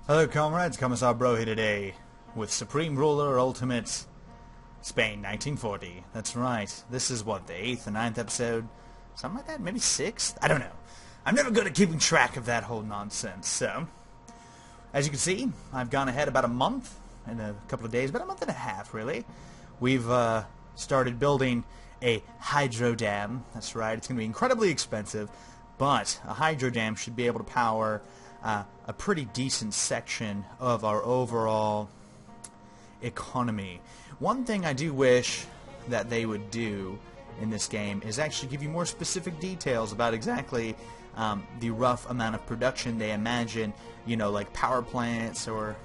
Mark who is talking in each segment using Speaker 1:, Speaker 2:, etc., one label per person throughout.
Speaker 1: Hello comrades, Commissar Bro here today with Supreme Ruler Ultimate Spain 1940. That's right, this is what, the 8th or 9th episode? Something like that, maybe 6th? I don't know. I'm never good at keeping track of that whole nonsense, so... As you can see, I've gone ahead about a month, in a couple of days, about a month and a half really. We've started building a hydro dam. That's right, it's going to be incredibly expensive, but a hydro dam should be able to power a pretty decent section of our overall economy. One thing I do wish that they would do in this game is actually give you more specific details about exactly the rough amount of production they imagine, you know, like power plants or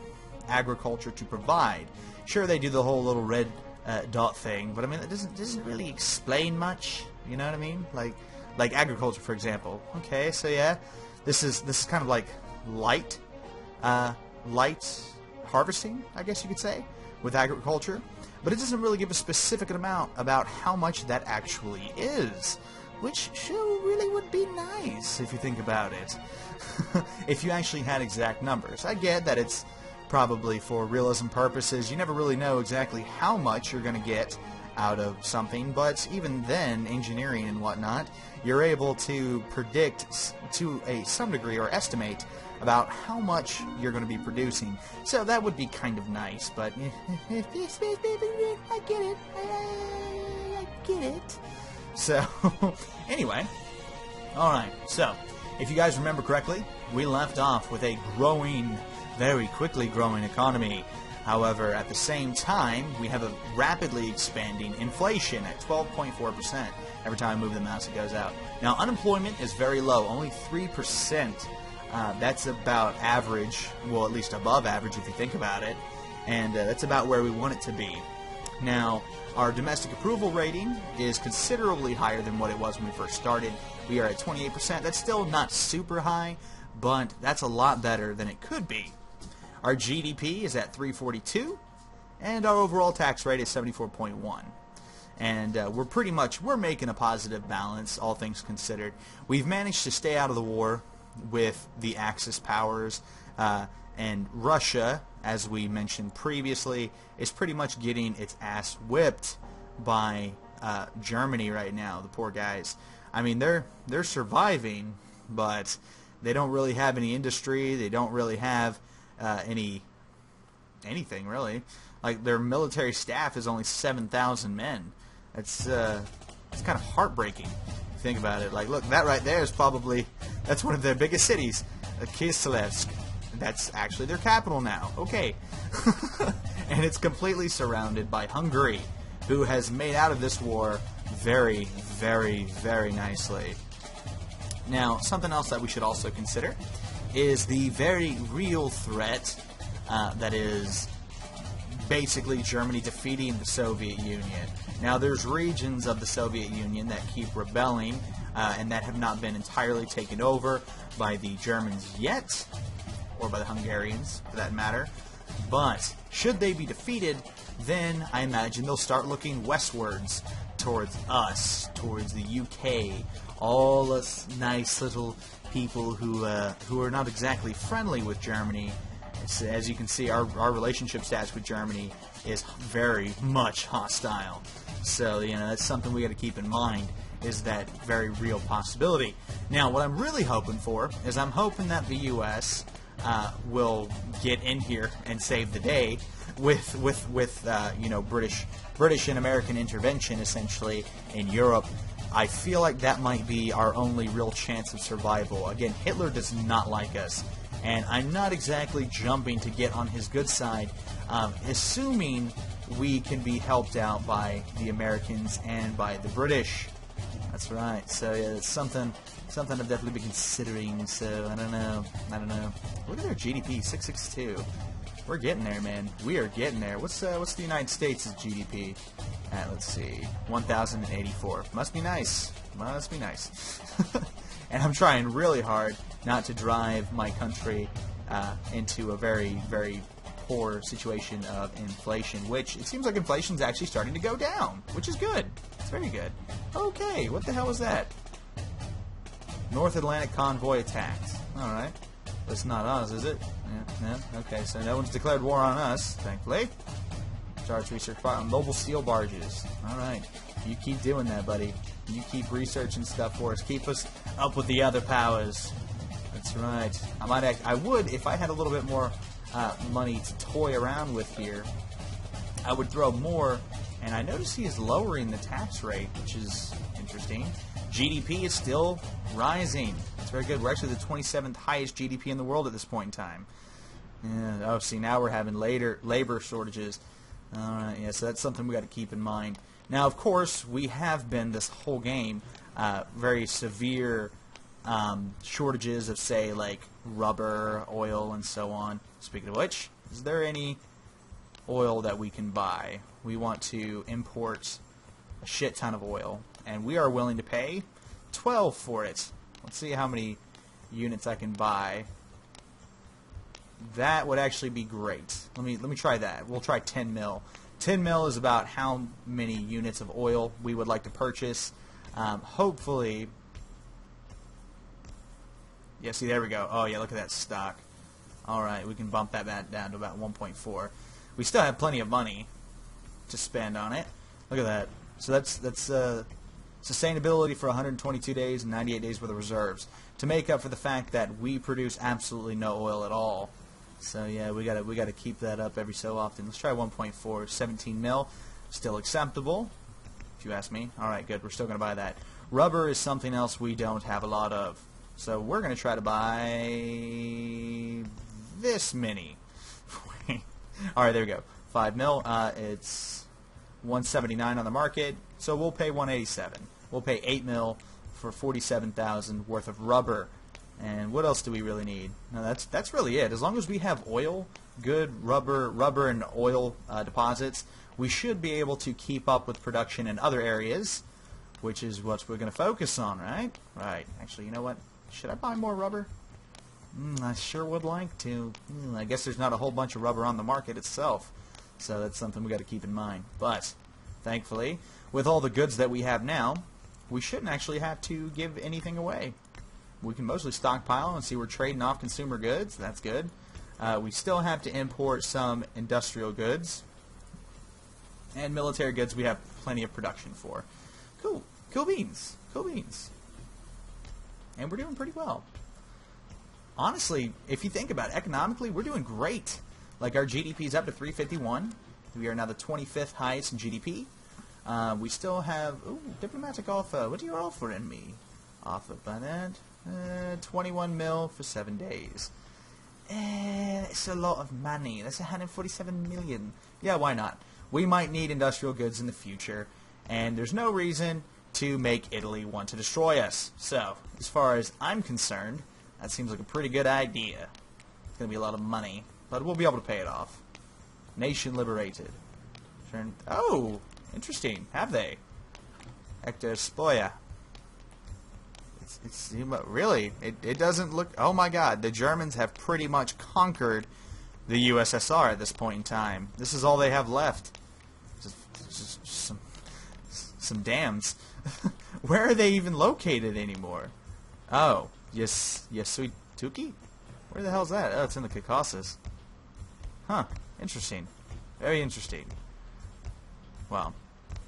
Speaker 1: agriculture to provide. Sure, they do the whole little red dot thing, but I mean, it doesn't really explain much. You know what I mean? Like agriculture, for example. Okay, so yeah, this is kind of like light harvesting, I guess you could say, with agriculture, but it doesn't really give a specific amount about how much that actually is, which sure really would be nice if you think about it. If you actually had exact numbers. I get that it's probably for realism purposes, you never really know exactly how much you're going to get out of something, but even then, engineering and whatnot, you're able to predict to some degree or estimate about how much you're going to be producing. So that would be kind of nice, but I get it. I get it. So, anyway, alright, so, if you guys remember correctly, we left off with a growing, very quickly growing economy. However, at the same time, we have a rapidly expanding inflation at 12.4%. Every time I move the mouse, it goes out. Now, unemployment is very low, only 3%. That's about average, well, at least above average if you think about it. And that's about where we want it to be. Now, our domestic approval rating is considerably higher than what it was when we first started. We are at 28%. That's still not super high, but that's a lot better than it could be. Our GDP is at 342, and our overall tax rate is 74.1. And we're making a positive balance, all things considered. We've managed to stay out of the war with the Axis powers, and Russia, as we mentioned previously, is pretty much getting its ass whipped by Germany right now. The poor guys. I mean, they're surviving, but they don't really have any industry. They don't really have anything really. Like, their military staff is only 7,000 men. It's kind of heartbreaking. Think about it. Like, look, that right there is that's one of their biggest cities, Kislev. That's actually their capital now. Okay. And it's completely surrounded by Hungary, who has made out of this war very, very, very nicely. Now, something else that we should also consider is the very real threat that is basically Germany defeating the Soviet Union. Now, there's regions of the Soviet Union that keep rebelling and that have not been entirely taken over by the Germans yet, or by the Hungarians for that matter. But should they be defeated, then I imagine they'll start looking westwards towards us, towards the UK, all us nice little people who are not exactly friendly with Germany. As you can see, our relationship status with Germany is very much hostile. So, you know, that's something we got to keep in mind, is that very real possibility. Now, what I'm really hoping for is I'm hoping that the U.S. Will get in here and save the day with you know, British and American intervention essentially in Europe. I feel like that might be our only real chance of survival. Again, Hitler does not like us, and I'm not exactly jumping to get on his good side, assuming we can be helped out by the Americans and by the British. That's right. So yeah, it's something I've definitely been considering. So I don't know. Look at their GDP, 662. We're getting there, man. We are getting there. What's the United States' GDP? Let's see, 1,084. Must be nice. Must be nice. And I'm trying really hard not to drive my country into a very, very poor situation of inflation, which it seems like inflation's actually starting to go down, which is good. It's very good. Okay, what the hell was that? North Atlantic convoy attacked. Alright. It's not us, is it? Yeah, yeah. Okay, so no one's declared war on us, thankfully. Charge research on mobile steel barges. Alright. You keep doing that, buddy. You keep researching stuff for us. Keep us up with the other powers. That's right. I would, if I had a little bit more money to toy around with here, I would throw more. And I notice he is lowering the tax rate, which is interesting. GDP is still rising. That's very good. We're actually the 27th highest GDP in the world at this point in time. Yeah, oh, see, now we're having labor shortages. All right, yeah, so that's something we got to keep in mind. Now, of course, we have been this whole game very severe shortages of, say, like rubber, oil, and so on. Speaking of which, is there any oil that we can buy? We want to import a shit ton of oil, and we are willing to pay 12 for it. Let's see how many units I can buy. That would actually be great. Let me try that. We'll try 10 mil. 10 mil is about how many units of oil we would like to purchase. Hopefully, yeah, see, there we go. Oh, yeah, look at that stock. All right, we can bump that down to about 1.4. We still have plenty of money to spend on it. Look at that. So that's sustainability for 122 days and 98 days worth of reserves to make up for the fact that we produce absolutely no oil at all. So yeah, we gotta keep that up every so often. Let's try 1.4, 17 mil, still acceptable, if you ask me. All right, good. We're still gonna buy that. Rubber is something else we don't have a lot of, so we're gonna try to buy this many. All right, there we go. 5 mil. It's 179 on the market, so we'll pay 187. We'll pay 8 mil for 47,000 worth of rubber. And what else do we really need? No, that's really it. As long as we have oil, good rubber and oil deposits, we should be able to keep up with production in other areas, which is what we're going to focus on, right? Right. Actually, you know what? Should I buy more rubber? I sure would like to. I guess there's not a whole bunch of rubber on the market itself, so that's something we got to keep in mind. But thankfully, with all the goods that we have now, we shouldn't actually have to give anything away. We can mostly stockpile and see we're trading off consumer goods. That's good. We still have to import some industrial goods. And military goods we have plenty of production for. Cool. Cool beans. Cool beans. And we're doing pretty well. Honestly, if you think about it, economically, we're doing great. Like, our GDP is up to 351. We are now the 25th highest in GDP. We still have... Ooh, diplomatic offer. What are you offering me? Offer by that... 21 mil for 7 days. It's a lot of money. That's 147 million. Yeah, why not? We might need industrial goods in the future, and there's no reason to make Italy want to destroy us. So, as far as I'm concerned, that seems like a pretty good idea. It's going to be a lot of money, but we'll be able to pay it off. Nation liberated. Oh, interesting. Have they? Hector Spoya. It's really, it doesn't look... Oh my god, the Germans have pretty much conquered the USSR at this point in time. This is all they have left. Just some dams. Where are they even located anymore? Oh, Yasuituki? Where the hell's that? Oh, it's in the Caucasus. Huh, interesting. Very interesting. Well,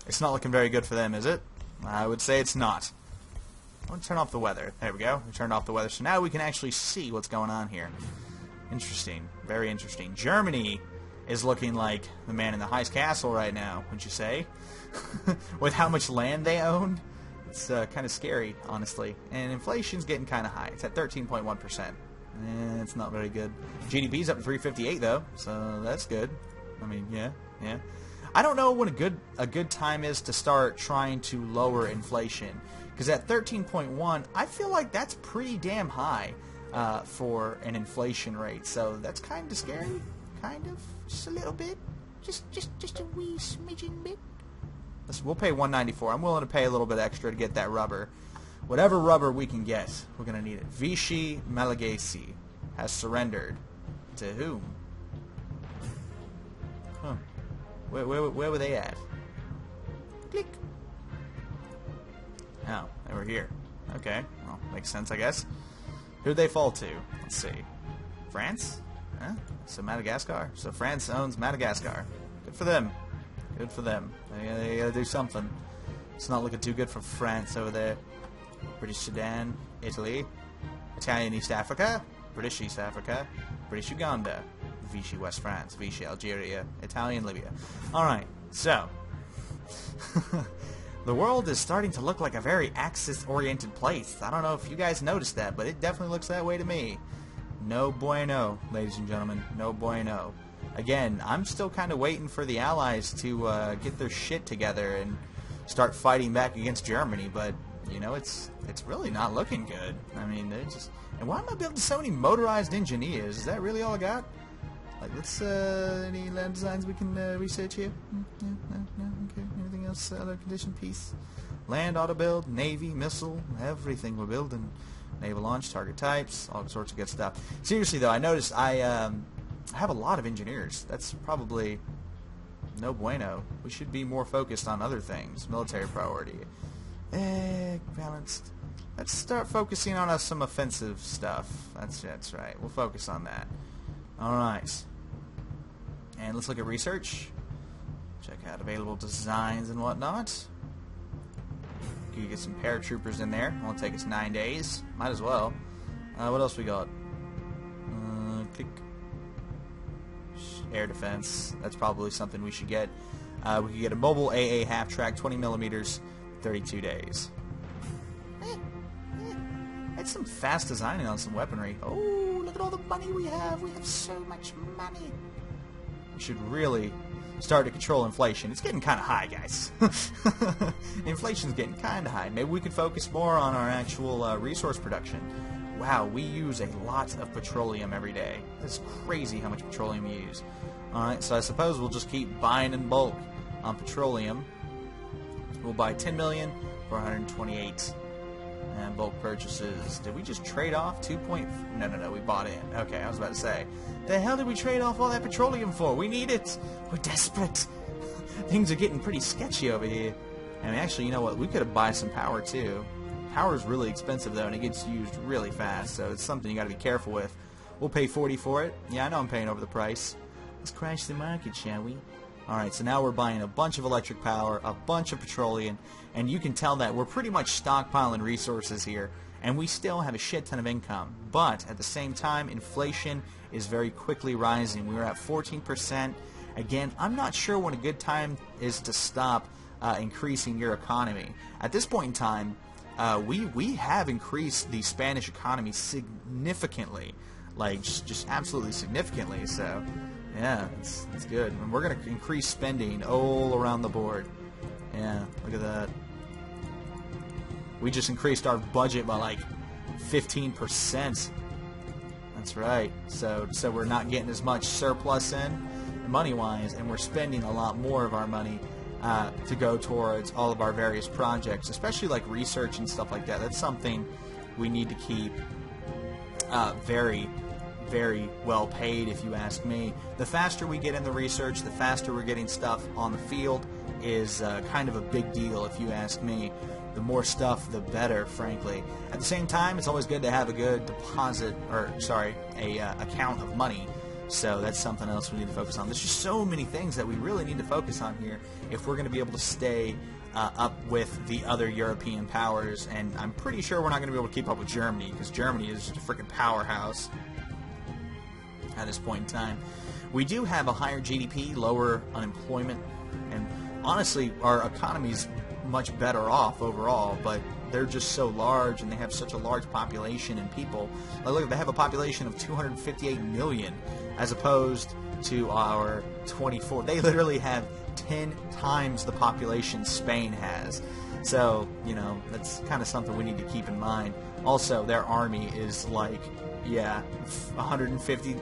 Speaker 1: it's not looking very good for them, is it? I would say it's not. I want to turn off the weather. There we go. We turned off the weather. So now we can actually see what's going on here. Interesting. Very interesting. Germany is looking like the man in the highest castle right now, wouldn't you say? With how much land they own. It's kind of scary, honestly. And inflation's getting kind of high. It's at 13.1%. It's not very good. GDP's up to 358, though, so that's good. I mean, yeah. I don't know when a good time is to start trying to lower inflation. Because at 13.1, I feel like that's pretty damn high for an inflation rate. So that's kind of scary. Kind of. Just a little bit. Just a wee smidgen bit. We'll pay 194. I'm willing to pay a little bit extra to get that rubber. Whatever rubber we can get, we're going to need it. Vichy Malagasy has surrendered. To whom? Huh. Where were they at? Click. Oh, they were here. Okay, well, makes sense, I guess. Who'd they fall to? Let's see. France? Huh? So Madagascar? So France owns Madagascar. Good for them. Good for them. They gotta do something. It's not looking too good for France over there. British Sudan, Italy, Italian East Africa, British East Africa, British Uganda, Vichy West France, Vichy Algeria, Italian Libya. Alright, so the world is starting to look like a very Axis-oriented place. I don't know if you guys noticed that, but it definitely looks that way to me. No bueno, ladies and gentlemen. No bueno. Again, I'm still kind of waiting for the Allies to get their shit together and start fighting back against Germany, but, you know, it's really not looking good. I mean, they're just... And why am I building so many motorized engineers? Is that really all I got? Like, let's, any land designs we can research here? No, okay. Anything else? Other condition? Peace? Land, auto build, Navy, missile, everything we're building. Naval launch, target types, all sorts of good stuff. Seriously, though, I noticed I have a lot of engineers. That's probably no bueno. We should be more focused on other things. Military priority. Balanced. Let's start focusing on some offensive stuff. That's right. We'll focus on that. Alright. And let's look at research. Check out available designs and whatnot. You can get some paratroopers in there. Won't take us 9 days. Might as well. What else we got? Kick. Air defense. That's probably something we should get. We could get a mobile AA half-track, 20 millimeters, 32 days. It's some fast designing on some weaponry. Oh, look at all the money we have. We have so much money. We should really start to control inflation. It's getting kind of high, guys. Inflation's getting kind of high. Maybe we could focus more on our actual resource production. Wow, we use a lot of petroleum every day. That's crazy how much petroleum we use. Alright, so I suppose we'll just keep buying in bulk on petroleum. We'll buy 10 million for 128. And bulk purchases. Did we just trade off 2 point... No, we bought in. Okay, I was about to say. The hell did we trade off all that petroleum for? We need it. We're desperate. Things are getting pretty sketchy over here. And actually, you know what? We could have bought some power, too. Power is really expensive, though, and it gets used really fast, so it's something you got to be careful with. We'll pay 40 for it. Yeah, I know I'm paying over the price. Let's crash the market, shall we? Alright, so now we're buying a bunch of electric power, a bunch of petroleum, and you can tell that we're pretty much stockpiling resources here, and we still have a shit ton of income. But at the same time, inflation is very quickly rising. We were at 14%. Again, I'm not sure when a good time is to stop increasing your economy. At this point in time, we have increased the Spanish economy significantly, like just absolutely significantly. So yeah, it's good. And we're going to increase spending all around the board. Yeah, look at that. We just increased our budget by like 15%. That's right. So we're not getting as much surplus in money-wise, and we're spending a lot more of our money to go towards all of our various projects, especially like research and stuff like that. That's something we need to keep very well paid, if you ask me. The faster we get in the research, the faster we're getting stuff on the field is kind of a big deal, if you ask me. The more stuff, the better, frankly. At the same time, it's always good to have a good deposit, or sorry, account of money. So that's something else we need to focus on. There's just so many things that we really need to focus on here if we're going to be able to stay up with the other European powers. And I'm pretty sure we're not going to be able to keep up with Germany, because Germany is just a freaking powerhouse at this point in time. We do have a higher GDP, lower unemployment, and honestly, our economy's much better off overall, but they're just so large and they have such a large population and people. Like, look, they have a population of 258 million as opposed to our 24. They literally have 10 times the population Spain has. So, you know, that's kind of something we need to keep in mind. Also, their army is like, 150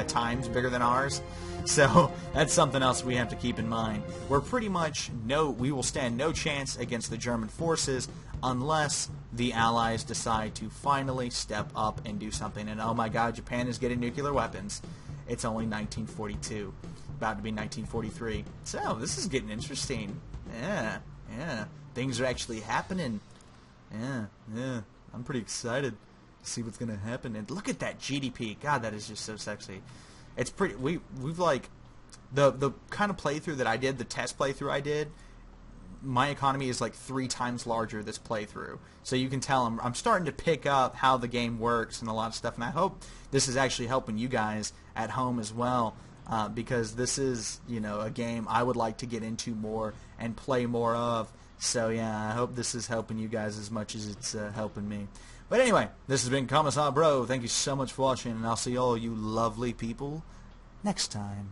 Speaker 1: times bigger than ours. So that's something else we have to keep in mind. We're pretty much we will stand no chance against the German forces unless the Allies decide to finally step up and do something. And oh my God, Japan is getting nuclear weapons. It's only 1942, about to be 1943. So this is getting interesting. Yeah, things are actually happening. Yeah, I'm pretty excited. See what's gonna happen. And look at that GDP. God, that is just so sexy. It's pretty. We've like the kind of playthrough that I did, the test playthrough I did. My economy is like 3 times larger this playthrough. So you can tell I'm starting to pick up how the game works and a lot of stuff. And I hope this is actually helping you guys at home as well, because this is, you know, a game I would like to get into more and play more of. So yeah, I hope this is helping you guys as much as it's helping me. But anyway, this has been Commissar Bro. Thank you so much for watching, and I'll see all you lovely people next time.